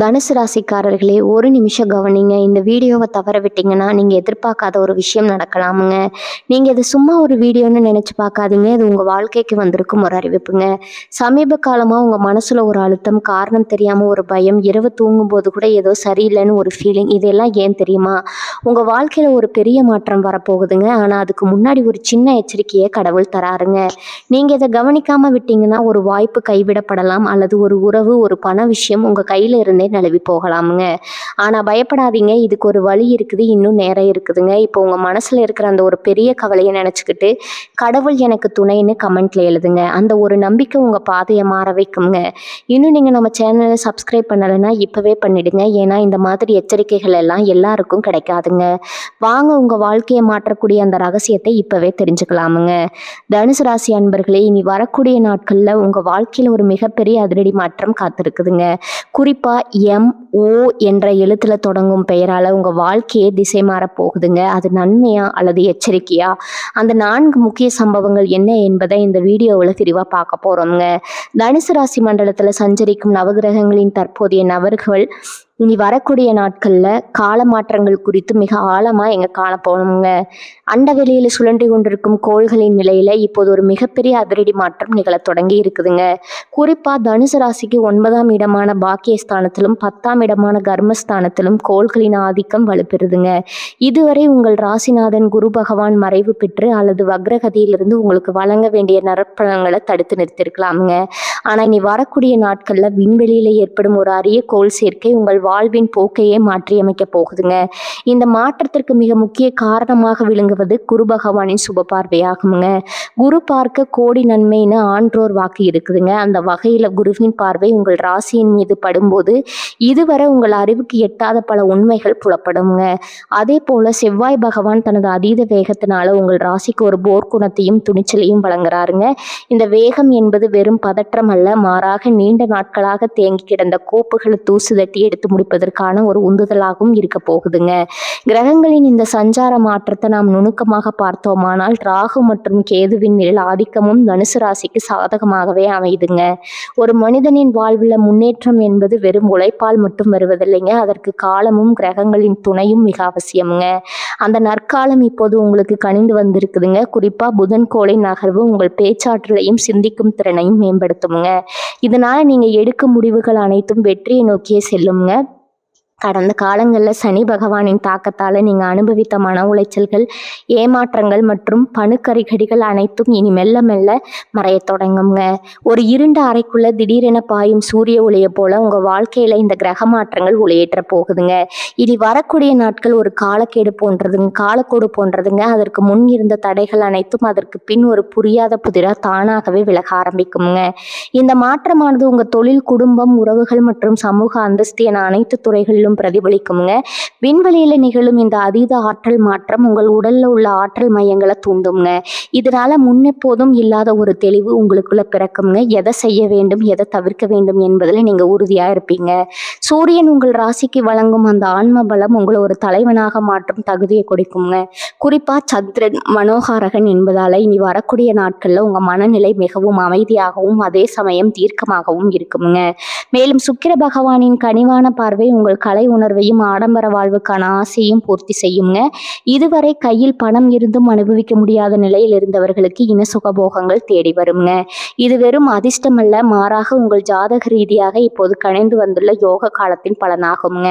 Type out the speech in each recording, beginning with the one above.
தனுசு ராசிக்காரர்களே, ஒரு நிமிஷம் கவனிங்க. இந்த வீடியோவை தவற விட்டீங்கன்னா நீங்க எதிர்பார்க்காத ஒரு விஷயம் நடக்கலாமுங்க. நீங்க இது சும்மா ஒரு வீடியோன்னு நினைச்சு பார்க்காதீங்க. இது உங்க வாழ்க்கைக்கு வந்திருக்கும் ஒரு அறிவிப்புங்க. சமீப காலமா உங்க மனசுல ஒரு அழுத்தம், காரணம் தெரியாம ஒரு பயம், இரவு தூங்கும்போது கூட ஏதோ சரியில்லைன்னு ஒரு ஃபீலிங். இதெல்லாம் ஏன் தெரியுமா? உங்க வாழ்க்கையில ஒரு பெரிய மாற்றம் வரப்போகுதுங்க. ஆனா அதுக்கு முன்னாடி ஒரு சின்ன எச்சரிக்கையை கடவுள் தராருங்க. நீங்க இதை கவனிக்காம விட்டீங்கன்னா ஒரு வாய்ப்பு கைவிடப்படலாம், அல்லது ஒரு உறவு, ஒரு பண விஷயம் உங்க கையில இருந்தே நழுவி போகலாமுங்க. ஆனா பயப்படாதீங்க, இதுக்கு ஒரு வழி இருக்குது, இன்னும் நேரம் இருக்குதுங்க. இப்போ உங்க மனசுல இருக்கிற அந்த ஒரு பெரிய கவலையை நினைச்சுக்கிட்டு கடவுள் எனக்கு துணைன்னு கமெண்ட்ல எழுதுங்க. அந்த ஒரு நம்பிக்கை உங்க பாதையை மாற வைக்குங்க. இன்னும் நீங்க நம்ம சேனலை சப்ஸ்கிரைப் பண்ணலைன்னா இப்பவே பண்ணிடுங்க. ஏன்னா இந்த மாதிரி எச்சரிக்கைகள் எல்லாம் எல்லாருக்கும் கிடைக்காதுங்க. வாங்க உங்க வாழ்க்கையை மாற்றக்கூடிய அந்த ரகசியத்தை இப்பவே தெரிஞ்சுக்கலாமுங்க. தனுசு ராசி அன்பர்களே, இனி வரக்கூடிய நாட்கள்ல உங்க வாழ்க்கையில ஒரு மிகப்பெரிய அதிரடி மாற்றம் காத்திருக்குதுங்க. குறிப்பா MO என்ற எழுத்துல தொடங்கும் பெயரால உங்க வாழ்க்கையே திசை மாற போகுதுங்க. அது நன்மையா அல்லது எச்சரிக்கையா? அந்த 4 முக்கிய சம்பவங்கள் என்ன என்பதை இந்த வீடியோவில் விரிவா பார்க்க போறோம்ங்க. தனுசு ராசி மண்டலத்துல சஞ்சரிக்கும் நவகிரகங்களின் தற்போதைய நபர்கள் இனி வரக்கூடிய நாட்கள்ல கால மாற்றங்கள் குறித்து மிக ஆழமா எங்க காண போனோம்ங்க. அண்டவெளியில சுழன்றி கொண்டிருக்கும் கோள்களின் நிலையில இப்போது ஒரு மிகப்பெரிய அதிரடி மாற்றம் நிகழ தொடங்கி இருக்குதுங்க. குறிப்பா தனுசு ராசிக்கு 9ஆம் இடமான பாக்கியஸ்தானத்திலும் 10ஆம் இடமான கர்மஸ்தானத்திலும் கோள்களின் ஆதிக்கம் வலுப்பெறுதுங்க. இதுவரை உங்கள் ராசிநாதன் குரு பகவான் மறைவு பெற்று அல்லது வக்ரகதியிலிருந்து உங்களுக்கு வழங்க வேண்டிய நற்பலன்களை தடுத்து நிறுத்திருக்கலாமுங்க. ஆனா இனி வரக்கூடிய நாட்கள்ல விண்வெளியில ஏற்படும் ஒரு அரிய கோள் சேர்க்கை உங்கள் வாழ்வின் போக்கையே மாற்றியமைக்க போகுதுங்க. இந்த மாற்றத்திற்கு மிக முக்கிய காரணமாக விளங்குவது குரு பகவானின் சுப பார்வையாகுங்க. குரு பார்க்க கோடி நன்மைன்னு ஆன்றோர் வாக்கு இருக்குதுங்க. அந்த வகையில குருவின் பார்வை உங்கள் ராசியின் மீது படும்போது இதுவரை உங்கள் அறிவுக்கு எட்டாத பல உண்மைகள் புலப்படுங்க. அதே போல செவ்வாய் பகவான் தனது அதீத வேகத்தினால உங்கள் ராசிக்கு ஒரு போர்க்குணத்தையும் துணிச்சலையும் வழங்குறாருங்க. இந்த வேகம் என்பது வெறும் பதற்றம் அல்ல, மாறாக நீண்ட நாட்களாக தேங்கி கிடந்த கோப்புகளை தூசு தட்டி எடுத்து முடிப்பதற்கான ஒரு உந்துதலாகவும் இருக்க போகுதுங்க. கிரகங்களின் இந்த சஞ்சார மாற்றத்தை நாம் நுணுக்கமாக பார்த்தோமானால் ராகு மற்றும் கேதுவின் நிழல் ஆதிக்கமும் தனுசு ராசிக்கு சாதகமாகவே அமையுதுங்க. ஒரு மனிதனின் வாழ்வில் முன்னேற்றம் என்பது வெறும் உழைப்பால் மட்டும் வருவதில்லைங்க. அதற்கு காலமும் கிரகங்களின் துணையும் மிக அவசியமுங்க. அந்த நற்காலம் இப்போது உங்களுக்கு கனிந்து வந்திருக்குதுங்க. குறிப்பா புதன் கோளின் நகர்வு உங்கள் பேச்சாற்றலையும் சிந்திக்கும் திறனையும் மேம்படுத்துமுங்க. இதனால நீங்க எடுக்கும் முடிவுகள் அனைத்தும் வெற்றியை நோக்கியே செல்லுங்க. கடந்த காலங்களில் சனி பகவானின் தாக்கத்தால் நீங்கள் அனுபவித்த மன உளைச்சல்கள், ஏமாற்றங்கள் மற்றும் பணுக்கரிகடிகள் அனைத்தும் இனி மெல்ல மெல்ல மறைய தொடங்குங்க. ஒரு இருண்ட அறைக்குள்ள திடீரென பாயும் சூரிய ஒளியை போல உங்கள் வாழ்க்கையில் இந்த கிரக மாற்றங்கள் ஒளியேற்ற போகுதுங்க. இனி வரக்கூடிய நாட்கள் ஒரு காலக்கோடு போன்றதுங்க. அதற்கு முன் இருந்த தடைகள் அனைத்தும் அதற்கு பின் ஒரு புரியாத புதிராக தானாகவே விலக ஆரம்பிக்குங்க. இந்த மாற்றமானது உங்கள் தொழில், குடும்பம், உறவுகள் மற்றும் சமூக அந்தஸ்து என அனைத்து துறைகளிலும் பிரதிபலிக்குங்க. விண்வெளியில நிகழும் இந்த அதீத ஆற்றல் மாற்றம் உங்கள் உடல்ல உள்ள ஆற்றல் மையங்களை தூண்டுங்க. இதனால முன்னெப்போதும் இல்லாத ஒரு தெளிவு உங்களுக்குள்ள பிறக்குங்க. எதை செய்ய வேண்டும், எதை தவிர்க்க வேண்டும் என்பதில் நீங்க உறுதியா இருப்பீங்க. சூரியன் உங்கள் ராசிக்கு வழங்கும் அந்த ஆன்ம பலம் உங்களை ஒரு தலைவனாக மாற்றும் தகுதியை கொடுக்குங்க. குறிப்பா சந்திரன் மனோகாரகன் என்பதால இனி வரக்கூடிய நாட்கள்ல உங்க மனநிலை மிகவும் அமைதியாகவும் அதே சமயம் தீர்க்கமாகவும் இருக்குங்க. மேலும் சுக்கிர பகவானின் கனிவான பார்வை உங்கள் கலை உணர்வையும் ஆடம்பர வாழ்வுக்கான ஆசையும் பூர்த்தி செய்யுங்க. இதுவரை கையில் பணம் இருந்தும் அனுபவிக்க முடியாத நிலையில் இருந்தவர்களுக்கு இன சுகபோகங்கள் தேடி வருங்க. இது வெறும் அதிர்ஷ்டம் அல்ல, மாறாக உங்கள் ஜாதக ரீதியாக இப்போது கணிந்து வந்துள்ள யோக காலத்தின் பலனாகுங்க.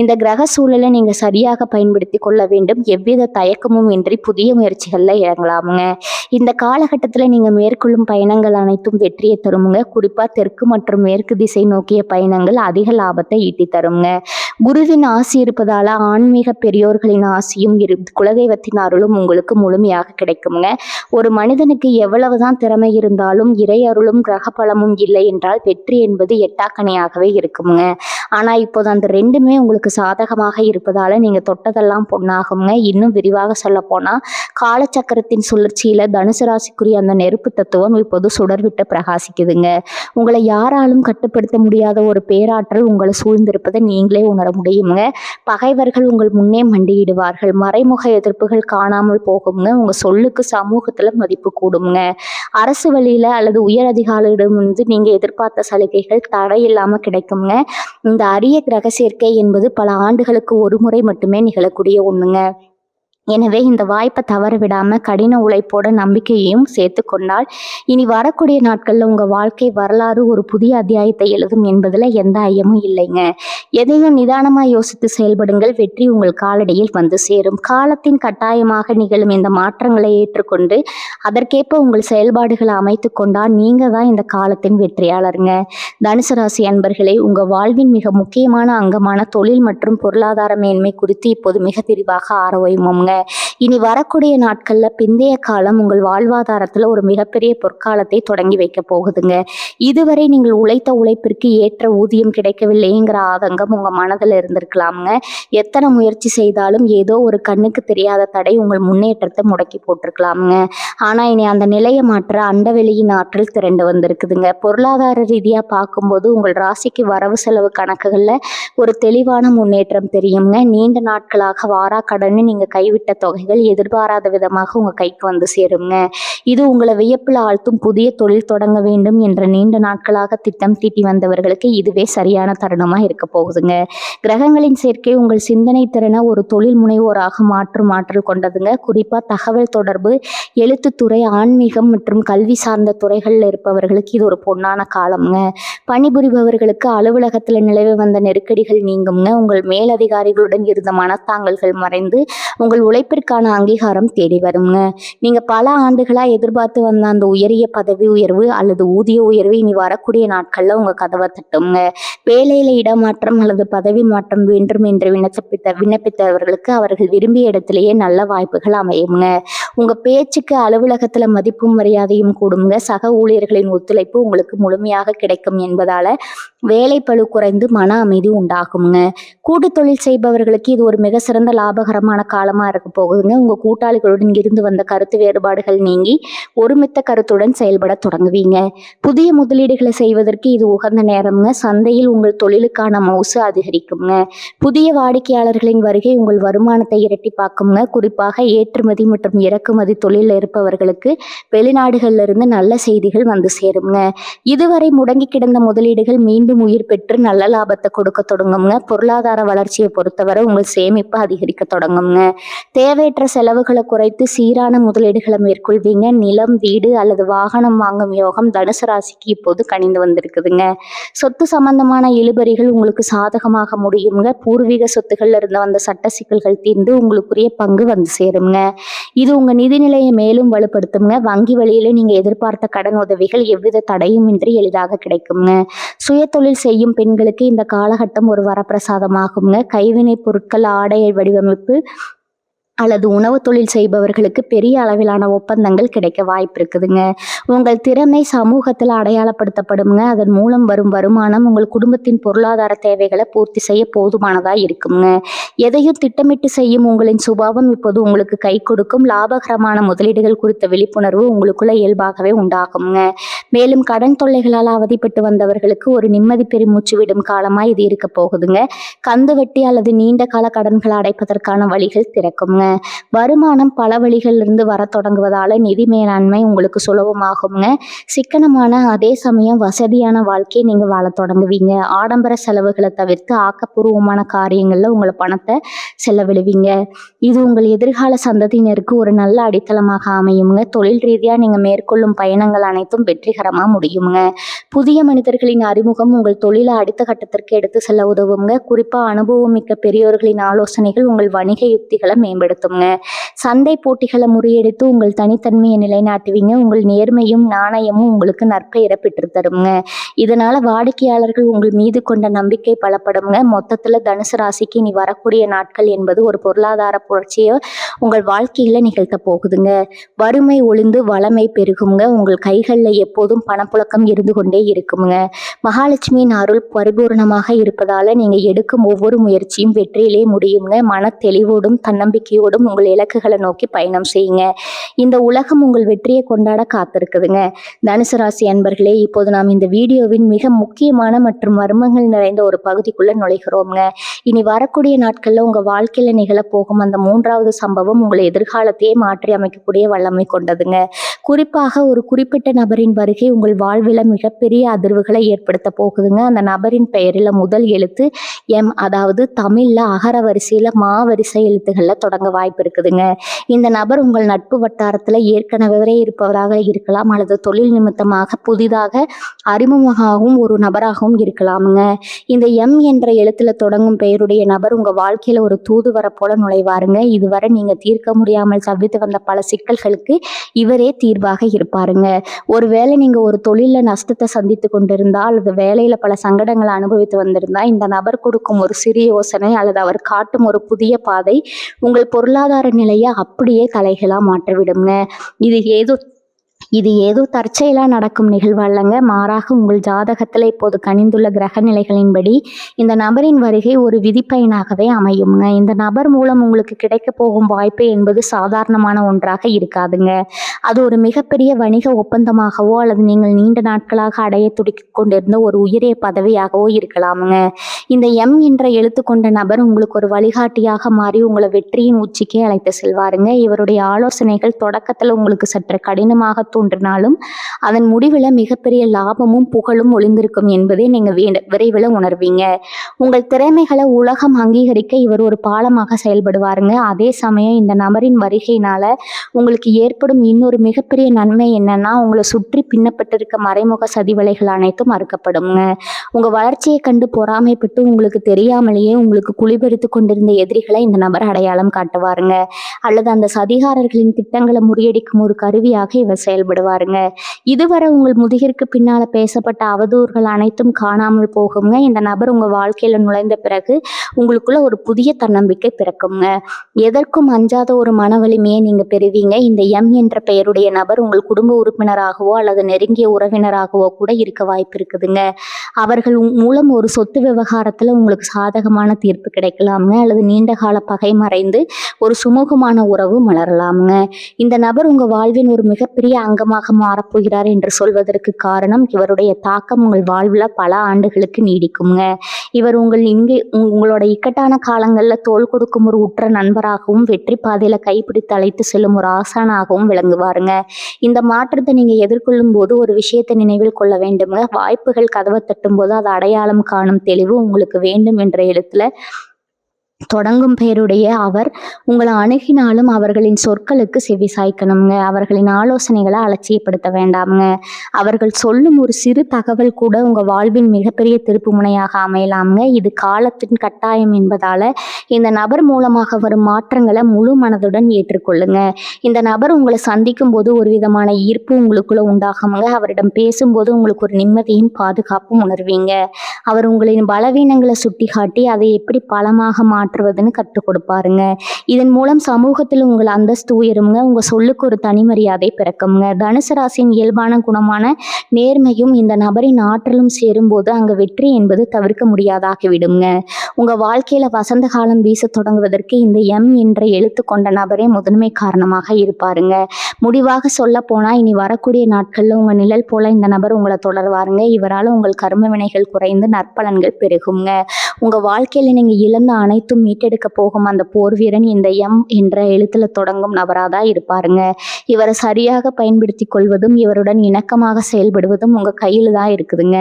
இந்த கிரக சூழலை நீங்க சரியாக பயன்படுத்தி கொள்ள வேண்டும். எவ்வித தயக்கமும் இன்றி புதிய முயற்சிகள்ல இறங்கலாமுங்க. இந்த காலகட்டத்துல நீங்க மேற்கொள்ளும் பயணங்கள் அனைத்தும் வெற்றியை தருமுங்க. குறிப்பா தெற்கு மற்றும் மேற்கு திசை நோக்கிய பயணங்கள் அதிக லாபத்தை ஈட்டி தருங்க. குருவின் ஆசி இருப்பதால ஆன்மீக பெரியோர்களின் ஆசியும் குலதெய்வத்தின் அருளும் உங்களுக்கு முழுமையாக கிடைக்குங்க. ஒரு மனிதனுக்கு எவ்வளவுதான் திறமை இருந்தாலும் இறை அருளும் கிரக பலமும் இல்லை என்றால் வெற்றி என்பது எட்டாக்கணியாகவே இருக்குங்க. ஆனா இப்போது அந்த ரெண்டுமே உங்களுக்கு சாதகமாக இருப்பதால நீங்க தொட்டதெல்லாம் பொண்ணாகுங்க. இன்னும் விரிவாக சொல்ல போனா காலச்சக்கரத்தின் சுழற்சியில தனுசு ராசிக்குரிய அந்த நெருப்பு தத்துவம் இப்போது சுடர்விட்டு பிரகாசிக்குதுங்க. உங்களை யாராலும் கட்டுப்படுத்த முடியாத ஒரு பேராற்றல் உங்களை சூழ்ந்திருப்பதை நீங்களே உணர முடியுங்க. பகைவர்கள் உங்கள் முன்னே மண்டியிடுவார்கள். மறைமுக எதிர்ப்புகள் காணாமல் போகுங்க. உங்க சொல்லுக்கு சமூகத்துல மதிப்பு கூடுங்க. அரசு வழியில அல்லது உயர் அதிகாரியிடம் நீங்க எதிர்பார்த்த சலுகைகள் தடையில்லாம கிடைக்குங்க. இந்த இந்த அரிய கிரக சேர்க்கை என்பது பல ஆண்டுகளுக்கு ஒரு முறை மட்டுமே நிகழக்கூடிய ஒண்ணுங்க. எனவே இந்த வாய்ப்பை தவற விடாம கடின உழைப்போட நம்பிக்கையையும் சேர்த்து கொண்டால் இனி வரக்கூடிய நாட்கள்ல உங்க வாழ்க்கை வரலாறு ஒரு புதிய அத்தியாயத்தை எழுதும் என்பதுல எந்த ஐயமும் இல்லைங்க. எதையும் நிதானமா யோசித்து செயல்படுங்கள். வெற்றி உங்கள் காலடியில் வந்து சேரும். காலத்தின் கட்டாயமாக நிகழும் இந்த மாற்றங்களை ஏற்றுக்கொண்டு அதற்கேற்ப உங்கள் செயல்பாடுகளை அமைத்து கொண்டால் நீங்க தான் இந்த காலத்தின் வெற்றியாளருங்க. தனுசு ராசி அன்பர்களே, உங்க வாழ்வின் மிக முக்கியமான அங்கமான தொழில் மற்றும் பொருளாதார மேன்மை குறித்து இப்போது மிக விரிவாக ஆராய்வோம்ங்க. இனி வரக்கூடிய நாட்கள்ல பிந்தைய காலம் உங்கள் வாழ்வாதாரத்துல ஒரு மிகப்பெரிய பொற்காலத்தை தொடங்கி வைக்க போகுதுங்க. இதுவரை நீங்கள் உழைத்த உழைப்பிற்கு ஏற்ற ஊதியம் கிடைக்கவில்லைங்கிற ஆதங்கம் உங்க மனதில் இருந்திருக்கலாமுங்க. எத்தனை முயற்சி செய்தாலும் ஏதோ ஒரு கண்ணுக்கு தெரியாத தடை உங்கள் முன்னேற்றத்தை முடக்கி போட்டிருக்கலாமுங்க. ஆனா இனி அந்த நிலையை மாற்ற அண்டவெளியின் ஆற்றல் திரண்டு வந்திருக்குதுங்க. பொருளாதார ரீதியா பார்க்கும்போது உங்கள் ராசிக்கு வரவு செலவு கணக்குகள்ல ஒரு தெளிவான முன்னேற்றம் தெரியுங்க. நீண்ட நாட்களாக வாரா கடன்னு நீங்க கைவிட்ட தொகைகள் எதிர்பாராத விதமாக உங்க கைக்கு வந்து சேருங்க. இது உங்களை வியப்பில் ஆழ்த்தும். புதிய தொழில் தொடங்க வேண்டும் என்ற நீண்ட நாட்களாக திட்டம் தீட்டி வந்தவர்களுக்கு இதுவே சரியான தருணமா இருக்க போகுதுங்க. கிரகங்களின் சேர்க்கை உங்கள் சிந்தனை திறனை ஒரு தொழில் முனைவோராக மாற்றும் ஆற்றல் கொண்டதுங்க. குறிப்பா தகவல் தொடர்பு, எழுத்துத்துறை, ஆன்மீகம் மற்றும் கல்வி சார்ந்த துறைகள்ல இருப்பவர்களுக்கு இது ஒரு பொன்னான காலம்ங்க. பணிபுரிபவர்களுக்கு அலுவலகத்துல நிலவி வந்த நெருக்கடிகள் நீங்குங்க. உங்கள் மேலதிகாரிகளுடன் இருந்த மனத்தாங்கல்கள் மறைந்து உங்கள் உழைப்பிற்கான அங்கீகாரம் தேடி வருங்க. நீங்க பல ஆண்டுகளா எதிர்பார்த்து வந்த அந்த உயரிய பதவி உயர்வு அல்லது ஊதிய உயர்வு இனி வரக்கூடிய நாட்கள்ல உங்க கதவை தட்டுங்க. வேலையில இடமாற்றம் அல்லது பதவி மாற்றம் வேண்டும் என்று விண்ணப்பித்தவர்களுக்கு அவர்கள் விரும்பிய இடத்திலேயே நல்ல வாய்ப்புகள் அமையுங்க. உங்க பேச்சுக்கு அலுவலகத்துல மதிப்பும் மரியாதையும் கூடுங்க. சக ஊழியர்களின் ஒத்துழைப்பு உங்களுக்கு முழுமையாக கிடைக்கும் என்பதால வேலை பளு குறைந்து மன அமைதி உண்டாகுங்க. கூட்டு தொழில் செய்பவர்களுக்கு இது ஒரு மிக சிறந்த லாபகரமான காலமா இருக்க போகுதுங்க. உங்க கூட்டாளிகளுடன் இருந்து வந்த கருத்து வேறுபாடுகள் நீங்கி ஒருமித்த கருத்துடன் செயல்பட தொடங்குவீங்க. புதிய முதலீடுகளை செய்வதற்கு இது உகந்த நேரம்ங்க. சந்தையில் உங்கள் தொழிலுக்கான மவுசு அதிகரிக்குங்க. புதிய வாடிக்கையாளர்களின் வருகை உங்கள் வருமானத்தை இரட்டிப்பாக்குங்க. குறிப்பாக ஏற்றுமதி மற்றும் இறக்குமதி தொழிலில் இருப்பவர்களுக்கு வெளிநாடுகள்ல இருந்து நல்ல செய்திகள் வந்து சேருங்க. இதுவரை முடங்கி கிடந்த முதலீடுகள் மீண்டும் உயிர் பெற்று நல்ல லாபத்தை கொடுக்க தொடங்குங்க. பொருளாதார வளர்ச்சியை பொறுத்தவரை உங்கள் சேமிப்பு அதிகரிக்க தொடங்குங்க. தேவையற்ற செலவுகளை குறைத்து சீரான முதலீடுகளை மேற்கொள்வீங்க. நிலம், வீடு அல்லது வாகனம் வாங்கும் யோகம் தனுசு ராசிக்கு இப்போது கனிந்து வந்திருக்குதுங்க. சொத்து சம்பந்தமான இழுபறிகள் உங்களுக்கு சாதகமாக முடியுங்க. பூர்வீக சொத்துக்கள்ல இருந்து வந்த சட்ட சிக்கல்கள் தீர்ந்து உங்களுக்குரிய பங்கு வந்து சேருங்க. இது உங்க நிதிநிலையை மேலும் வலுப்படுத்துங்க. வங்கி வழியில நீங்க எதிர்பார்த்த கடன் உதவிகள் எவ்வித தடையும் இன்றி எளிதாக கிடைக்குங்க. சுய தொழில் செய்யும் பெண்களுக்கு இந்த காலகட்டம் ஒரு வரப்பிரசாதமாகுங்க. கைவினை பொருட்கள், ஆடை வடிவமைப்பு அல்லது உணவு தொழில் செய்பவர்களுக்கு பெரிய அளவிலான ஒப்பந்தங்கள் கிடைக்க வாய்ப்பு இருக்குதுங்க. உங்கள் திறமை சமூகத்தில் அடையாளப்படுத்தப்படுங்க. அதன் மூலம் வரும் வருமானம் உங்கள் குடும்பத்தின் பொருளாதார தேவைகளை பூர்த்தி செய்ய போதுமானதா இருக்குங்க. எதையும் திட்டமிட்டு செய்யும் உங்களின் சுபாவம் இப்போது உங்களுக்கு கை கொடுக்கும். லாபகரமான முதலீடுகள் குறித்த விழிப்புணர்வு உங்களுக்குள்ள இயல்பாகவே உண்டாகுங்க. மேலும் கடன் தொல்லைகளால் அவதிப்பட்டு வந்தவர்களுக்கு ஒரு நிம்மதி பெருமூச்சு விடும் காலமா இது இருக்க போகுதுங்க. கந்து வட்டி அல்லது நீண்ட கால கடன்களை அடைப்பதற்கான வழிகள் திறக்குங்க. வருமானம் பல வழிகளிலிருந்து வர தொடங்குவதால நிதி மேலாண்மை உங்களுக்கு சுலபமாகுங்க. சிக்கனமான அதே சமயம் வசதியான வாழ்க்கையை நீங்க வாழ தொடங்குவீங்க. ஆடம்பர செலவுகளை தவிர்த்து ஆக்கப்பூர்வமான காரியங்கள்ல உங்களை பணத்தை செலவிடுவீங்க. இது உங்கள் எதிர்கால சந்ததியினருக்கு ஒரு நல்ல அடித்தளமாக அமையுங்க. தொழில் ரீதியா நீங்க மேற்கொள்ளும் பயணங்கள் அனைத்தும் வெற்றிகரமா முடியுங்க. புதிய மனிதர்களின் அறிமுகம் உங்கள் தொழிலை அடுத்த கட்டத்திற்கு எடுத்து செல்ல உதவுங்க. குறிப்பா அனுபவம் மிக்க பெரியோர்களின் ஆலோசனைகள் உங்கள் வணிக யுக்திகளை மேம்படுத்துங்க. சந்தை போட்டிகளை முறியடித்து உங்கள் தனித்தன்மையை நிலைநாட்டுவீங்க. உங்கள் நேர்மையும் நாணயமும் உங்களுக்கு நற்பெயரை பெற்று தருங்க. இதனால வாடிக்கையாளர்கள் உங்கள் மீது கொண்ட நம்பிக்கை பலப்படுங்க. மொத்தத்துல தனுசு ராசிக்கு இனி வரக்கூடிய நாட்கள் என்பது ஒரு பொருளாதார புரட்சியை உங்கள் வாழ்க்கையில நிகழ்த்த போகுதுங்க. வறுமை ஒளிந்து வளமை பெருகுங்க. உங்கள் கைகளில் எப்போதும் பணப்புழக்கம் இருந்து கொண்டே இருக்குங்க. மகாலட்சுமியின் அருள் பரிபூர்ணமாக இருப்பதால நீங்க எடுக்கும் ஒவ்வொரு முயற்சியும் வெற்றியிலே முடியுங்க. மன தெளிவோடும் தன்னம்பிக்கையோடும் உங்கள் இலக்குகளை நோக்கி பயணம் செய்யுங்க. இந்த உலகம் உங்கள் வெற்றியை கொண்டாட காத்திருக்குதுங்க. தனுசு ராசி அன்பர்களே, இப்போது நாம் இந்த வீடியோவின் மிக முக்கியமான மற்றும் மர்மங்கள் நிறைந்த ஒரு பகுதிக்குள்ள நுழைகிறோம்ங்க. இனி வரக்கூடிய நாட்கள்ல உங்க வாழ்க்கையில நிகழப்போகும் அந்த மூன்றாவது சம்பவம் உங்களை எதிர்காலத்தையே மாற்றி அமைக்கக்கூடிய வல்லமை கொண்டதுங்க. குறிப்பாக ஒரு குறிப்பிட்ட நபரின் வருகை உங்கள் வாழ்வில் மிகப்பெரிய அதிர்வுகளை ஏற்படுத்த போகுதுங்க. அந்த நபரின் பெயரில் முதல் எழுத்து எம், அதாவது தமிழில் அகர வரிசையில் மா வரிசை எழுத்துக்களில் தொடங்க வாய்ப்பு இருக்குதுங்க. இந்த நபர் உங்கள் நட்பு வட்டாரத்தில் ஏற்கனவே இருப்பவராக இருக்கலாம், அல்லது தொழில் நிமித்தமாக புதிதாக அறிமுகமாகவும் ஒரு நபராகவும் இருக்கலாமுங்க. இந்த எம் என்ற எழுத்துல தொடங்கும் பெயருடைய நபர் உங்க வாழ்க்கையில ஒரு தூதுவரை போல நுழைவாருங்க. இதுவரை நீங்க தீர்க்க முடியாமல் தவித்து வந்த பல சிக்கல்களுக்கு இவரே தீர்வாக இருப்பாருங்க. ஒருவேளை நீங்க ஒரு தொழில நஷ்டத்தை சந்தித்து கொண்டிருந்தா, அல்லது வேலையில பல சங்கடங்களை அனுபவித்து வந்திருந்தா, இந்த நபர் கொடுக்கும் ஒரு சிறிய யோசனை அல்லது அவர் காட்டும் ஒரு புதிய பாதை உங்கள் பொருளாதார நிலையை அப்படியே தலைகளா மாற்றிவிடுங்க. இது ஏதோ தற்செயலா நடக்கும் நிகழ்வு அல்லங்க. மாறாக உங்கள் ஜாதகத்தில் இப்போது கனிந்துள்ள கிரக நிலைகளின்படி இந்த நபரின் வருகை ஒரு விதிப்பயனாகவே அமையுங்க. இந்த நபர் மூலம் உங்களுக்கு கிடைக்க போகும் வாய்ப்பு என்பது சாதாரணமான ஒன்றாக இருக்காதுங்க. அது ஒரு மிகப்பெரிய வணிக ஒப்பந்தமாகவோ அல்லது நீங்கள் நீண்ட நாட்களாக அடைய துடிக்க கொண்டிருந்த ஒரு உயரிய பதவியாகவோ இருக்கலாமுங்க. இந்த எம் என்ற எழுத்து கொண்ட நபர் உங்களுக்கு ஒரு வழிகாட்டியாக மாறி உங்களை வெற்றியின் உச்சிக்கே அழைத்து செல்வாருங்க. இவருடைய ஆலோசனைகள் தொடக்கத்தில் உங்களுக்கு சற்று கடினமாக தோன்றினாலும் அதன் முடிவில் மிகப்பெரிய லாபமும் புகழும் ஒளிந்திருக்கும் என்பதை நீங்கள் விரைவில் உணர்வீங்க. உங்கள் திறமைகளை உலகம் அங்கீகரிக்க இவர் ஒரு பாலமாக செயல்படுவாருங்க. அதே சமயம் இந்த நபரின் வருகையினால உங்களுக்கு ஏற்படும் இன்னொரு மிகப்பெரிய நன்மை என்னன்னா, உங்களை சுற்றி பின்னப்பட்டிருக்க மறைமுக சதிவலைகள் அனைத்தும் மறுக்கப்படுங்க. உங்க வளர்ச்சியை கண்டு பொறாமைப்பட்டு உங்களுக்கு தெரியாமலேயே உங்களுக்கு குளிபெருத்து கொண்டிருந்த எதிரிகளை இந்த நபர் அடையாளம் காட்டுவாருங்க. அல்லது அந்த சதிகாரர்களின் திட்டங்களை முறியடிக்கும் ஒரு கருவியாக இவர் செயல்படுவாருங்க. இதுவரை உங்கள் முதுகிற்கு பின்னால பேசப்பட்ட அவதூறுகள் அனைத்தும் காணாமல் போகுங்க. இந்த நபர் உங்க வாழ்க்கையில நுழைந்த பிறகு உங்களுக்குள்ள ஒரு புதிய தன்னம்பிக்கை பிறக்குங்க. எதற்கும் அஞ்சாத ஒரு மன வலிமையை நீங்க பெறுவீங்க. இந்த எம் என்ற பெயருடைய நபர் உங்கள் குடும்ப உறுப்பினராகவோ அல்லது நெருங்கிய உறவினராகவோ கூட இருக்க வாய்ப்பு இருக்குதுங்க. அவர்கள் மூலம் ஒரு சொத்து விவகாரத்துல உங்களுக்கு சாதகமான தீர்ப்பு கிடைக்கலாமுங்க, அல்லது நீண்ட கால பகை மறைந்து ஒரு சுமூகமான உறவு மலரலாமுங்க. இந்த நபர் உங்க வாழ்வின் ஒரு மிகப்பெரிய அங்கமாக மாறப்போகிறார் என்று சொல்வதற்கு காரணம், இவருடைய தாக்கம் உங்கள் வாழ்வில் பல ஆண்டுகளுக்கு நீடிக்குங்க. இவர் உங்களோட இக்கட்டான காலங்களில் தோள் கொடுக்கும் ஒரு உற்ற நண்பராகவும் வெற்றி பாதையில கைப்பிடித்து அழைத்து செல்லும் ஒரு ஆசானாகவும் விளங்குவாருங்க. இந்த மாற்றத்தை நீங்க எதிர்கொள்ளும் போது ஒரு விஷயத்தை நினைவில் கொள்ள வேண்டுங்க. வாய்ப்புகள் கதவை தட்டும் போது அது அடையாளம் காணும் தெளிவு உங்களுக்கு வேண்டும் என்ற இடத்துல தொடங்கும் பெயருடைய அவர் உங்களை அணுகினாலும் அவர்களின் சொற்களுக்கு செவி சாய்க்கணுங்க. அவர்களின் ஆலோசனைகளை அலட்சியப்படுத்த வேண்டாமுங்க. அவர்கள் சொல்லும் ஒரு சிறு தகவல் கூட உங்க வாழ்வின் மிகப்பெரிய திருப்பு முனையாக அமையலாமுங்க. இது காலத்தின் கட்டாயம் என்பதால இந்த நபர் மூலமாக வரும் மாற்றங்களை முழு மனதுடன் ஏற்றுக்கொள்ளுங்க. இந்த நபர் உங்களை சந்திக்கும் போது ஒரு விதமான ஈர்ப்பு உங்களுக்குள்ள உண்டாகுங்க. அவரிடம் பேசும்போது உங்களுக்கு ஒரு நிம்மதியும் பாதுகாப்பும் உணர்வீங்க. அவர் உங்களின் பலவீனங்களை சுட்டி காட்டி அதை எப்படி பலமாக மாற்றுவதுன்னு கற்றுக் கொடுப்பாருங்க. இதன் மூலம் சமூகத்தில் உங்கள் அந்தஸ்து உயருங்க. உங்க சொல்லுக்கு ஒரு தனி மரியாதை பிறக்குங்க. தனுசு ராசியின் இயல்பான குணமான நேர்மையும் இந்த நபரின் ஆற்றலும் சேரும்போது அங்க வெற்றி என்பது தவிர்க்க முடியாதாகிவிடுங்க. உங்க வாழ்க்கையில வசந்த காலம் வீச தொடங்குவதற்கு இந்த எம் என்ற எழுத்து கொண்ட நபரே முதன்மை காரணமாக இருப்பாருங்க. முடிவாக சொல்ல போனா இனி வரக்கூடிய நாட்கள்ல உங்க நிழல் போல இந்த நபர் உங்களை தொடர்வாருங்க. இவரால் உங்கள் கர்ம வினைகள் குறைந்து நற்பலன்கள் பெருகுங்க. உங்க வாழ்க்கையில நீங்க இழந்த அனைத்தும் மீட்டெடுக்க போகும் அந்த போர் வீரன் இந்த எம் என்ற எழுத்துல தொடங்கும் நபராதான் இருப்பாருங்க. இவரை சரியாக பயன்படுத்தி கொள்வதும் இவருடன் இணக்கமாக செயல்படுவதும் உங்க கையில தான் இருக்குதுங்க.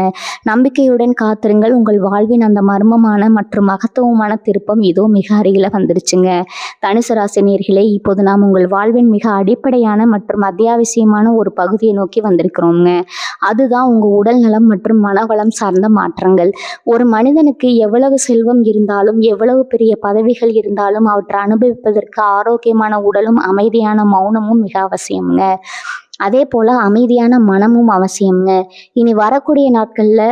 நம்பிக்கையுடன் காத்திருங்கள். உங்கள் வாழ்வின் அந்த மர்மமான மற்றும் மகத்துவமான திருப்பம் இதோ மிக அருகில வந்துருச்சுங்க. தனுசு ராசி நேயர்களே, இப்போது நாம் உங்கள் வாழ்வின் மிக அடிப்படையான மற்றும் அத்தியாவசியமான ஒரு பகுதியை நோக்கி வந்திருக்கிறோங்க. அதுதான் உங்க உடல் நலம் மற்றும் மனவளம் சார்ந்த மாற்றங்கள். ஒரு மனிதனுக்கு எவ்வளவு செல்வம் இருந்தாலும் எவ்வளவு பெரிய பதவிகள் இருந்தாலும் அவற்றை அனுபவிப்பதற்கு ஆரோக்கியமான உடலும் அமைதியான மௌனமும் மிக அவசியம்ங்க. அதே போல அமைதியான மனமும் அவசியம்ங்க. இனி வரக்கூடிய நாட்கள்ல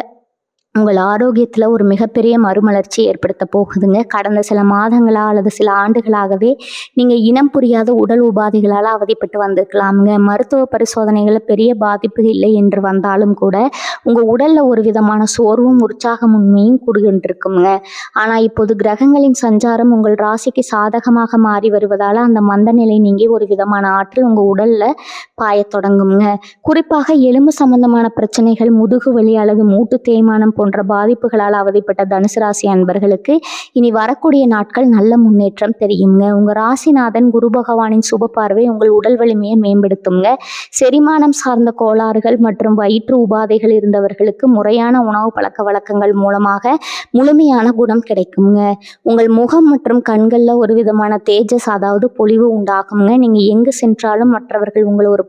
உங்கள் ஆரோக்கியத்தில் ஒரு மிகப்பெரிய மறுமலர்ச்சி ஏற்படுத்த போகுதுங்க. கடந்த சில மாதங்களா அல்லது சில ஆண்டுகளாகவே நீங்கள் இனம் புரியாத உடல் உபாதைகளால் அவதிப்பட்டு வந்திருக்கலாமுங்க. மருத்துவ பரிசோதனைகளில் பெரிய பாதிப்பு இல்லை என்று வந்தாலும் கூட உங்கள் உடலில் ஒரு விதமான சோர்வும் உற்சாகமின்மையும் கூடுகின்றிருக்குங்க. ஆனால் இப்போது கிரகங்களின் சஞ்சாரம் உங்கள் ராசிக்கு சாதகமாக மாறி வருவதால் அந்த மந்த நிலை நீங்கி ஒரு விதமான ஆற்றல் உங்கள் உடலில் பாயத் தொடங்குங்க. குறிப்பாக எலும்பு சம்பந்தமான பிரச்சனைகள், முதுகு வலி அல்லது மூட்டு தேய்மானம் போன்ற போன்ற பாதிப்புகளால் அவதிப்பட்ட தனுசு ராசி அன்பர்களுக்கு இனி வரக்கூடிய நாட்கள் நல்ல முன்னேற்றம் தெரியுங்க. உங்க ராசிநாதன் குரு பகவானின் சுப பார்வை உங்கள் உடல் வலிமையை மேம்படுத்துங்க. செரிமானம் சார்ந்த கோளாறுகள் மற்றும் வயிற்று உபாதைகள் இருந்தவர்களுக்கு முறையான உணவு பழக்க வழக்கங்கள் மூலமாக முழுமையான குணம் கிடைக்குங்க. உங்கள் முகம் மற்றும் கண்கள்ல ஒரு விதமான தேஜஸ், அதாவது பொலிவு உண்டாகுங்க. நீங்க எங்கு சென்றாலும் மற்றவர்கள் உங்களை ஒரு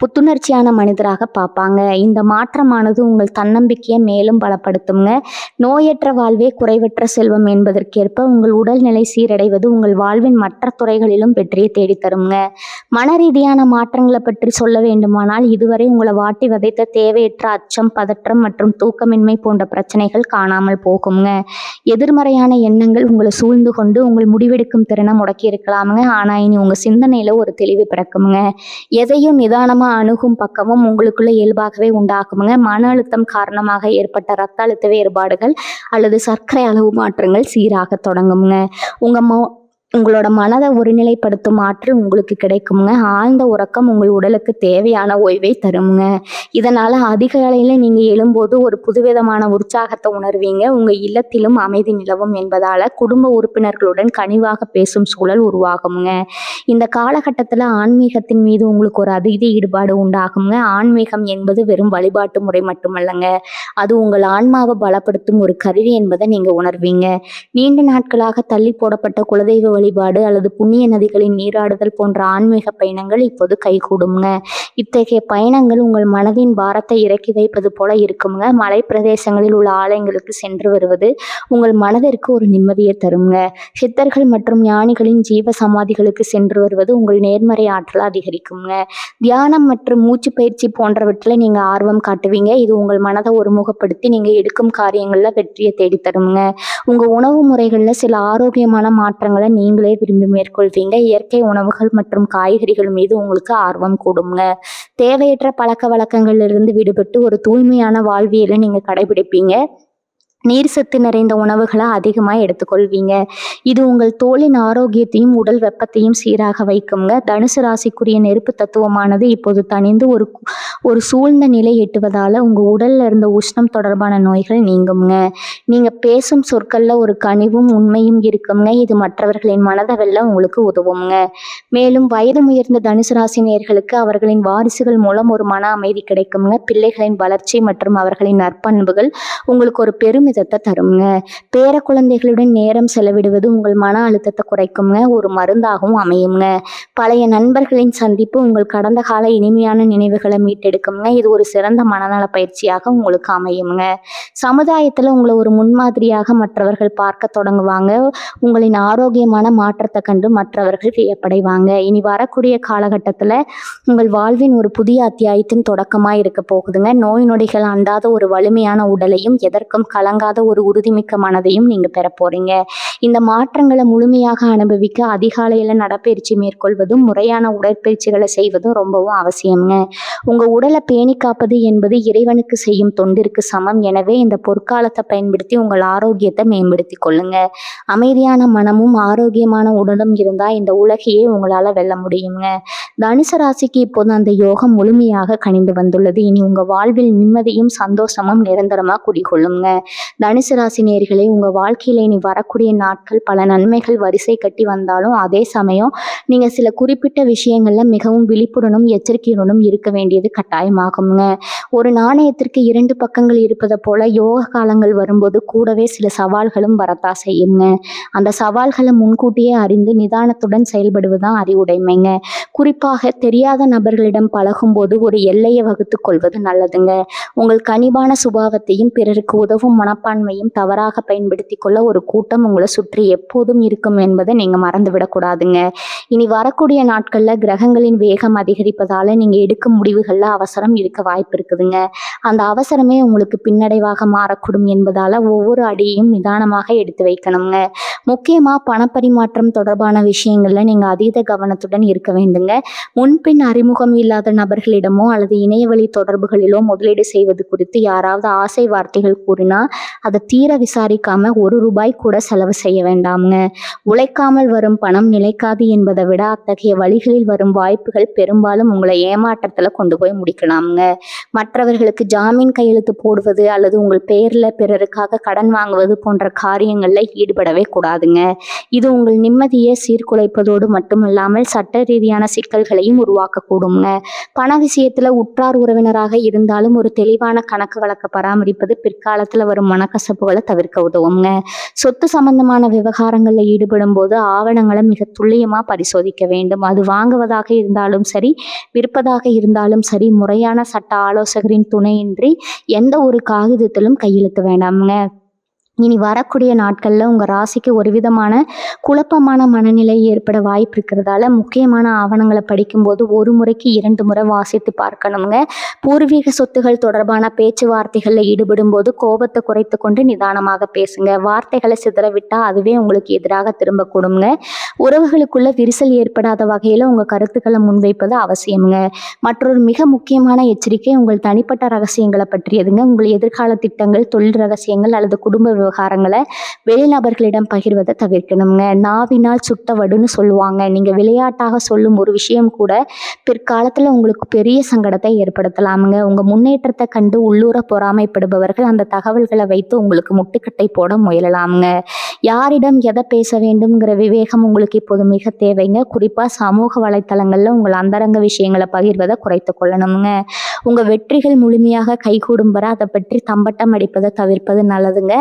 புத்துணர்ச்சியான மனிதராக பார்ப்பாங்க. இந்த மாற்றமானது உங்கள் தன்னம்பிக்கையை மேலும் பலப்படுத்துங்க. நோயற்ற வாழ்வே குறைவற்ற செல்வம் என்பதற்கேற்ப உங்கள் உடல்நிலை சீரடைவது உங்கள் வாழ்வின் மற்ற துறைகளிலும் வெற்றியை தேடித்தருங்க. மன ரீதியான மாற்றங்களை பற்றி சொல்ல வேண்டுமானால், இதுவரை உங்களை வாட்டி வதைத்த தேவையற்ற அச்சம், பதற்றம் மற்றும் தூக்கமின்மை போன்ற பிரச்சனைகள் காணாமல் போகுங்க. எதிர்மறையான எண்ணங்கள் உங்களை சூழ்ந்து கொண்டு உங்கள் முடிவெடுக்கும் திறனை முடக்கி இருக்கலாமுங்க. ஆனா இனி உங்க சிந்தனையில ஒரு தெளிவு பிறக்குங்க. எதையும் நிதானமா அணுகும் பக்கமும் உங்களுக்குள்ள இயல்பாகவே உண்டாகுங்க. மன அழுத்தம் காரணமாக ஏற்பட்ட இரத்த அழுத்த வேறுபாடுகள் அல்லது சர்க்கரை அளவு மாற்றங்கள் சீராக தொடங்குங்க. உங்களோட மனதை ஒருநிலைப்படுத்தும் ஆற்றல் உங்களுக்கு கிடைக்குங்க. ஆழ்ந்த உறக்கம் உங்கள் உடலுக்கு தேவையான ஓய்வை தருங்க. இதனால அதிகாலையில நீங்க எழும்போது ஒரு புதுவிதமான உற்சாகத்தை உணர்வீங்க. உங்க இல்லத்திலும் அமைதி நிலவும் என்பதால குடும்ப உறுப்பினர்களுடன் கனிவாக பேசும் சூழல் உருவாகுங்க. இந்த காலகட்டத்தில் ஆன்மீகத்தின் மீது உங்களுக்கு ஒரு அதீத ஈடுபாடு உண்டாகுங்க. ஆன்மீகம் என்பது வெறும் வழிபாட்டு முறை மட்டுமல்லங்க, அது உங்கள் ஆன்மாவை பலப்படுத்தும் ஒரு கருவி என்பதை நீங்க உணர்வீங்க. நீண்ட நாட்களாக தள்ளி போடப்பட்ட குலதெய்வ வழிபாடு அல்லது புண்ணிய நதிகளின் நீராடுதல் போன்ற ஆன்மீக பயணங்கள் இப்போது கைகூடுங்க. இத்தகைய பயணங்கள் உங்கள் மனதின் பாரத்தை இறக்கி வைப்பது போல இருக்குங்க. மலை பிரதேசங்களில் உள்ள ஆலயங்களுக்கு சென்று வருவது உங்கள் மனதிற்கு ஒரு நிம்மதியை தருங்க. சித்தர்கள் மற்றும் ஞானிகளின் ஜீவ சமாதிகளுக்கு சென்று வருவது உங்கள் நேர்மறை ஆற்றலை அதிகரிக்குங்க. தியானம் மற்றும் மூச்சு பயிற்சி போன்றவற்றில் நீங்க ஆர்வம் காட்டுவீங்க. இது உங்கள் மனதை ஒருமுகப்படுத்தி நீங்க எடுக்கும் காரியங்கள்ல வெற்றியை தேடித்தருங்க. உங்க உணவு முறைகள்ல சில ஆரோக்கியமான மாற்றங்களை நீங்களே விரும்பி மேற்கொள்வீங்க. இயற்கை உணவுகள் மற்றும் காய்கறிகள் மீது உங்களுக்கு ஆர்வம் கூடுங்க. தேவையற்ற பழக்க வழக்கங்களிலிருந்து விடுபட்டு ஒரு தூய்மையான வாழ்வியலை நீங்க கடைபிடிப்பீங்க. நீர் சத்து நிறைந்த உணவுகளை அதிகமாக எடுத்துக்கொள்வீங்க. இது உங்கள் தோலின் ஆரோக்கியத்தையும் உடல் வெப்பத்தையும் சீராக வைக்குங்க. தனுசு ராசிக்குரிய நெருப்பு தத்துவமானது இப்போது தணிந்து ஒரு சூழ்ந்த நிலை எட்டுவதால உங்க உடல்ல இருந்த உஷ்ணம் தொடர்பான நோய்கள் நீங்குங்க. நீங்க பேசும் சொற்கள்ல ஒரு கனிவும் உண்மையும் இருக்குங்க. இது மற்றவர்களின் மனதை வெல்ல உங்களுக்கு உதவுங்க. மேலும் வயது உயர்ந்த தனுசு ராசி நேயர்களுக்கு அவர்களின் வாரிசுகள் மூலம் ஒரு மன அமைதி கிடைக்குங்க. பிள்ளைகளின் வளர்ச்சி மற்றும் அவர்களின் நற்பண்புகள் உங்களுக்கு ஒரு பெருமிதத்தை தருங்க. பேர குழந்தைகளுடன் நேரம் செலவிடுவது உங்கள் மன அழுத்தத்தை குறைக்குங்க, ஒரு மருந்தாகவும் அமையுங்க. பழைய நண்பர்களின் சந்திப்பு உங்கள் கடந்த கால இனிமையான நினைவுகளை மீட்டெடுக்குங்க. இது ஒரு சிறந்த மனநல பயிற்சியாக உங்களுக்கு அமையுங்க. சமுதாயத்துல உங்களை ஒரு முன்மாதிரியாக மற்றவர்கள் பார்க்க தொடங்குவாங்க. உங்களின் ஆரோக்கியமான மாற்றத்தை கண்டு மற்றவர்கள் வியப்படைவாங்க. இனி வரக்கூடிய காலகட்டத்துல உங்கள் வாழ்வின் ஒரு புதிய அத்தியாயத்தின் தொடக்கமா இருக்க போகுதுங்க. நோய் நொடிகள் அண்டாத ஒரு வலிமையான உடலையும் எதற்கும் கலங்காத ஒரு உறுதிமிக்க மனதையும் நீங்க பெற போறீங்க. இந்த மாற்றங்களை முழுமையாக அனுபவிக்க அதிகாலையில நடைப்பயிற்சி மேற்கொள்வதும் முறையான உடற்பயிற்சிகளை செய்வதும் ரொம்பவும் அவசியம்ங்க. உங்க உடலை பேணி காப்பது என்பது இறைவனுக்கு செய்யும் தொண்டிற்கு சமம். எனவே இந்த பொற்காலத்தை பயன்படுத்தி உங்கள் ஆரோக்கியத்தை மேம்படுத்தி கொள்ளுங்க. அமைதியான மனமும் ஆரோக்கியமான உடலும் இருந்தா இந்த உலகையே உங்களால வெல்ல முடியுங்க. தனுசு ராசிக்கு இப்போது அந்த யோகம் முழுமையாக கனிந்து வந்துள்ளது. இனி உங்க வாழ்வில் நிம்மதியும் சந்தோஷமும் நிரந்தரமா குடிகொள்ளுங்க. தனுசு ராசி நேயர்களே, உங்க வாழ்க்கையில இனி வரக்கூடிய நாட்கள் பல நன்மைகள் வரிசை கட்டி வந்தாலும் அதே சமயம் நீங்க சில குறிப்பிட்ட விஷயங்கள்ல மிகவும் விழிப்புடனும் எச்சரிக்கையுடனும் இருக்க வேண்டியது கட்டாயமாகுங்க. ஒரு நாணயத்திற்கு 2 பக்கங்கள் இருப்பதை போல யோக காலங்கள் வரும்போது கூடவே சில சவால்களும் வரத்தா செய்யுங்க. அந்த சவால்களை முன்கூட்டியே அறிந்து நிதானத்துடன் செயல்படுவதுதான் அறிவுடைமைங்க. குறிப்பாக தெரியாத நபர்களிடம் பழகும்போது ஒரு எல்லையை வகுத்து கொள்வது நல்லதுங்க. உங்கள் கனிவான சுபாவத்தையும் பிறருக்கு உதவும் மனப்பான்மையும் தவறாக பயன்படுத்தி கொள்ள ஒரு கூட்டம் உங்களை சுற்றி எப்போதும் இருக்கும் என்பதை நீங்க மறந்துவிடக்கூடாதுங்க. இனி வரக்கூடிய நாட்கள்ல கிரகங்களின் வேகம் அதிகரிப்பதால நீங்க எடுக்கும் முடிவுகள்ல அவசரம் இருக்க வாய்ப்பு இருக்குதுங்க. அந்த அவசரமே உங்களுக்கு பின்னடைவாக மாறக்கூடும் என்பதால ஒவ்வொரு அடியையும் நிதானமாக எடுத்து வைக்கணுங்க. முக்கியமா பணப்பரிமாற்றம் தொடர்பான விஷயங்கள்ல நீங்க அதீத கவனத்துடன் இருக்க வேண்டுங்க. முன்பின் அறிமுகம் இல்லாத நபர்களிடமோ அல்லது இணையவழி தொடர்புகளிலோ முதலீடு செய்வது குறித்து யாராவது ஆசை வார்த்தைகள் கூறினா அதை தீர விசாரிக்காம ₹1 கூட செலவு செய்ய வேண்டாமுங்க. உழைக்காமல் வரும் பணம் நிலைக்காது என்பதை விட அத்தகைய வழிகளில் வரும் வாய்ப்புகள் பெரும்பாலும் உங்களை ஏமாற்றத்துல கொண்டு போய் முடிக்கலாமுங்க. மற்றவர்களுக்கு ஜாமீன் கையெழுத்து போடுவது அல்லது உங்கள் பெயர்ல பிறருக்காக கடன் வாங்குவது போன்ற காரியங்கள்ல ஈடுபடவே கூடாதுங்க. இது உங்கள் நிம்மதியை சீர்குலைப்பதோடு மட்டுமில்லாமல் சட்ட ரீதியான சிக்கல்களையும் உருவாக்கக்கூடுங்க. பண விஷயத்துல உற்றார் உறவினராக இருந்தாலும் ஒரு தெளிவான கணக்கு வழக்க பராமரிப்பது பிற்காலத்துல வரும் மனக்கசப்புகளை தவிர்க்க உதவுங்க. சொத்து சம்பந்தமான விவகாரங்கள்ல ஈடுபடும் போது ஆவணங்களை மிக துல்லியமா பரிசோதிக்க வேண்டும். அது வாங்குவதாக இருந்தாலும் சரி, விற்பதாக இருந்தாலும் சரி, முறையான சட்ட ஆலோசகரின் துணையின்றி எந்த ஒரு காகிதத்திலும் கையெழுத்து வேண்டாமுங்க. இனி வரக்கூடிய நாட்களில் உங்கள் ராசிக்கு ஒரு விதமான குழப்பமான மனநிலை ஏற்பட வாய்ப்பு இருக்கிறதால முக்கியமான ஆவணங்களை படிக்கும்போது 1 முறைக்கு 2 முறை வாசித்து பார்க்கணுங்க. பூர்வீக சொத்துகள் தொடர்பான பேச்சுவார்த்தைகளில் ஈடுபடும் போது கோபத்தை குறைத்து கொண்டு நிதானமாக பேசுங்க. வார்த்தைகளை சிதறவிட்டால் அதுவே உங்களுக்கு எதிராக திரும்பக்கூடுங்க. உறவுகளுக்குள்ள விரிசல் ஏற்படாத வகையில் உங்கள் கருத்துக்களை முன்வைப்பது அவசியமுங்க. மற்றொரு மிக முக்கியமான எச்சரிக்கை உங்கள் தனிப்பட்ட ரகசியங்களை பற்றியதுங்க. உங்கள் எதிர்கால திட்டங்கள், தொழில் ரகசியங்கள் அல்லது குடும்ப விவகாரங்களை வெளிநபர்களிடம் பகிர்வதை தவிர்க்கணுங்க. நாவினால் சுட்ட வடுன்னு சொல்லுவாங்க. நீங்க விளையாட்டாக சொல்லும் ஒரு விஷயம் கூட பிற்காலத்துல உங்களுக்கு பெரிய சங்கடத்தை ஏற்படுத்தலாமுங்க. உங்க முன்னேற்றத்தை கண்டு உள்ளூர பொறாமைப்படுபவர்கள் அந்த தகவல்களை வைத்து உங்களுக்கு முட்டுக்கட்டை போட முயலலாமுங்க. யாரிடம் எதை பேச வேண்டும்ங்கிற விவேகம் உங்களுக்கு இப்போது மிக தேவைங்க. குறிப்பா சமூக வலைத்தளங்கள்ல உங்கள் அந்தரங்க விஷயங்களை பகிர்வதை குறைத்து கொள்ளணுங்க. உங்க வெற்றிகள் முழுமையாக கைகூடும் வரை அதை பற்றி தம்பட்டம் அடிப்பதை தவிர்ப்பது நல்லதுங்க.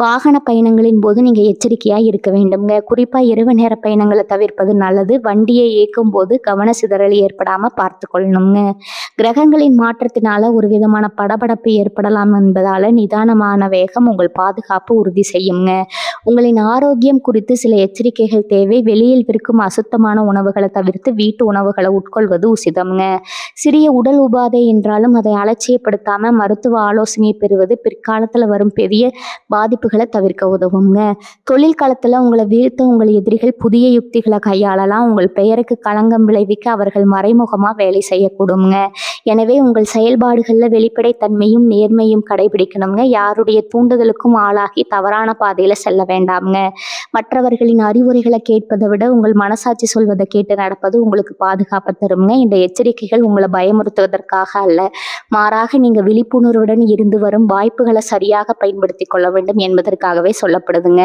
வாகன பயணங்களின் போது நீங்க எச்சரிக்கையா இருக்க வேண்டும்ங்க. குறிப்பா இரவு நேர பயணங்களை தவிர்ப்பது நல்லது. வண்டியை இயக்கும் போது கவன சிதறல் ஏற்படாம பார்த்து கொள்ளணுங்க. கிரகங்களின் மாற்றத்தினால ஒரு விதமான படபடப்பு ஏற்படலாம் என்பதால நிதானமான வேகம் உங்கள் பாதுகாப்பு உறுதி செய்யுங்க. உங்களின் ஆரோக்கியம் குறித்து சில எச்சரிக்கைகள் தேவை. வெளியில் விற்கும் அசுத்தமான உணவுகளை தவிர்த்து வீட்டு உணவுகளை உட்கொள்வது உசிதம்ங்க. சிறிய உடல் உபாதை என்றாலும் அதை அலட்சியப்படுத்தாம மருத்துவ ஆலோசனை பெறுவது பிற்காலத்துல வரும் பெரிய பாதிப்புகளை தவிர்க்க உதவுங்க. தொழில் களத்துல உங்களை வீழ்த்த உங்கள் எதிரிகள் புதிய யுக்திகளை கையாளலாம். உங்கள் பெயருக்கு களங்கம் விளைவிக்க அவர்கள் மறைமுகமா வேலை செய்யக்கூடுங்க. எனவே உங்கள் செயல்பாடுகள்ல வெளிப்படைத்தன்மையும் நேர்மையும் கடைபிடிக்கணுங்க. யாருடைய தூண்டுதலுக்கும் ஆளாகி தவறான பாதையில செல்ல வேண்டாமுங்க. மற்றவர்களின் அறிவுரைகளை கேட்பதை விட உங்கள் மனசாட்சி சொல்வதை கேட்டு நடப்பது உங்களுக்கு பாதுகாப்பு தருங்க. இந்த எச்சரிக்கைகள் உங்களை பயமுறுத்துவதற்காக அல்ல, மாறாக நீங்க விழிப்புணர்வுடன் இருந்து வரும் வாய்ப்புகளை சரியாக பயன்படுத்தி கொள்ள வேண்டும் என்பதற்காகவே சொல்லப்படுதுங்க.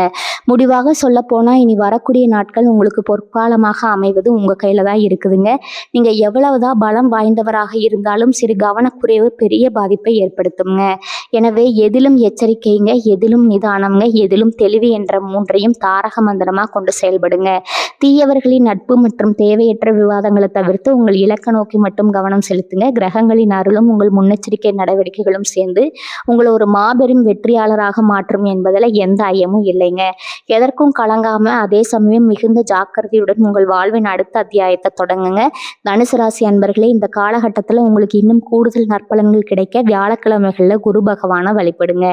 முடிவாக சொல்ல போனா இனி வரக்கூடிய நாட்கள் உங்களுக்கு பொற்காலமாக அமைவது உங்க கையில தான் இருக்குதுங்க. நீங்க எவ்வளவுதான் பலம் வாய்ந்தவராக இருந்தாலும் சிறு கவனக்குறைவு பெரிய பாதிப்பை ஏற்படுத்துங்க. எனவே எதிலும் எச்சரிக்கைங்க, எதிலும் நிதானம்ங்க, எதிலும் தெளிவு என்ற 3ஐயும் தாரக மந்திரமா கொண்டு செயல்படுங்க. தீயவர்களின் நட்பு மற்றும் தேவையற்ற விவாதங்களை தவிர்த்து உங்கள் இலக்க நோக்கி மட்டும் கவனம் செலுத்துங்க. கிரகங்களின் அருளும் உங்கள் முன்னெச்சரிக்கை நடவடிக்கைகளும் சேர்ந்து உங்களை ஒரு மாபெரும் வெற்றியாளராக மாற்றும் என்பதில் எந்த ஐயமும் இல்லைங்க. எதற்கும் கலங்காம அதே சமயம் மிகுந்த ஜாக்கிரதையுடன் உங்கள் வாழ்வின் அடுத்த அத்தியாயத்தை தொடங்குங்க. தனுசு ராசி அன்பர்களே, இந்த காலகட்டத்தில் உங்களுக்கு இன்னும் கூடுதல் நற்பலன்கள் கிடைக்க வியாழக்கிழமைகளில் குரு பகவானை வழிபடுங்க.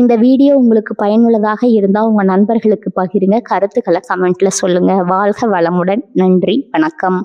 இந்த வீடியோ உங்களுக்கு பயனுள்ளதாக இருந்தால் உங்கள் நண்பர்களுக்கு பகிருங்க. கருத்துக்களை கமெண்ட்ல சொல்லுங்க. வாழ்க வளமுடன். நன்றி, வணக்கம்.